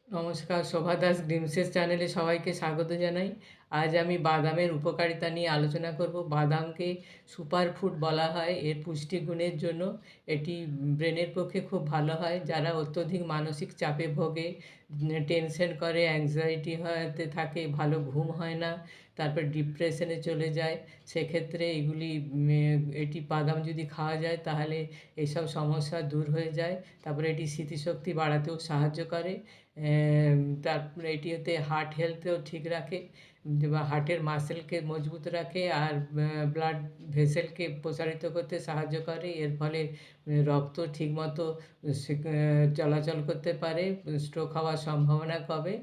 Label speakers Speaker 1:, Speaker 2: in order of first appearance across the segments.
Speaker 1: নমস্কার, শোভা দাস গ্লিমসেস চ্যানেলে সবাইকে স্বাগত জানাই। আজ আমি বাদামের উপকারিতা নিয়ে আলোচনা করব। বাদামকে সুপার ফুড বলা হয় এর পুষ্টিগুণের জন্য। এটি ব্রেনের পক্ষে খুব ভালো হয়। যারা অত্যধিক মানসিক চাপে ভোগে, টেনশন করে, অ্যাংজাইটি হতে থাকে, ভালো ঘুম হয় না, তারপর ডিপ্রেশনে চলে যায়, সেক্ষেত্রে এটি বাদাম যদি খাওয়া যায় তাহলে এইসব সমস্যা দূর হয়ে যায়। তারপরে এটি স্মৃতিশক্তি বাড়াতেও সাহায্য করে। তারপরে এটি হতে হার্ট হেলথেও ঠিক রাখে, বা হার্টের মাসেলকে মজবুত রাখে, আর ব্লাড ভেসেলকে প্রসারিত করতে সাহায্য করে। এর ফলে রক্ত ঠিকমতো চলাচল করতে পারে, স্ট্রোক হওয়ার সম্ভাবনা কমে,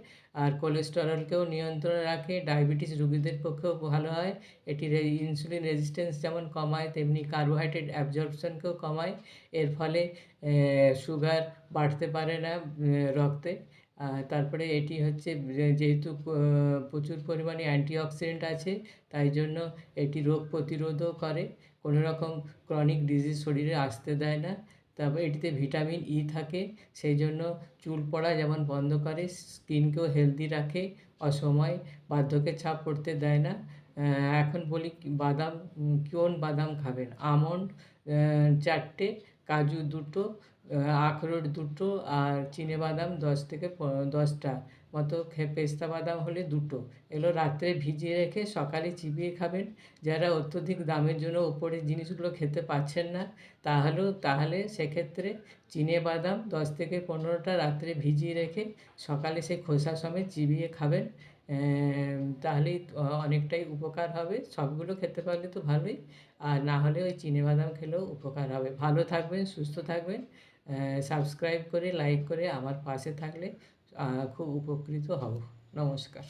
Speaker 1: আর কোলেস্টেরলকেও নিয়ন্ত্রণে রাখে। ডায়াবেটিস রোগীদের পক্ষেও ভালো হয়। এটি ইনসুলিন রেজিস্ট্যান্স যেমন কমায়, তেমনি কার্বোহাইড্রেট অ্যাবজর্পশনকেও কমায়। এর ফলে সুগার বাড়তে পারে না রক্তে। তারপরে এটি হচ্ছে যেহেতু প্রচুর পরিমাণে অ্যান্টিঅক্সিডেন্ট আছে, তাই জন্য এটি রোগ প্রতিরোধও করে, কোনো রকম ক্রনিক ডিজিজ শরীরে আসতে দেয় না। তারপর এটিতে ভিটামিন ই থাকে, সেই জন্য চুল পড়া যেমন বন্ধ করে, স্কিনকেও হেলদি রাখে, অসময় বার্ধক্যের ছাপ পড়তে দেয় না। এখন বলি বাদাম, কোন বাদাম খাবেন। আমন্ড 4টে, কাজু 2টো, আখরোট 2টো, আর চিনেবাদাম 10টা মতো, পেস্তা বাদাম হলে 2টো। এগুলো রাত্রে ভিজিয়ে রেখে সকালে চিবিয়ে খাবেন। যারা অত্যধিক দামের জন্য ওপরের জিনিসগুলো খেতে পাচ্ছেন না, তাহলে সেক্ষেত্রে চিনেবাদাম 10 থেকে 15টা রাত্রে ভিজিয়ে রেখে সকালে সেই খোসা সমেত চিবিয়ে খাবেন। তাহলেই অনেকটাই উপকার হবে। সবগুলো খেতে পারলে তো ভালোই, আর না হলে ওই চিনেবাদাম খেলেও উপকার হবে। ভালো থাকবেন, সুস্থ থাকবেন। সাবস্ক্রাইব করে, লাইক করে আমার পাশে থাকলে খুব উপকৃত হব। নমস্কার।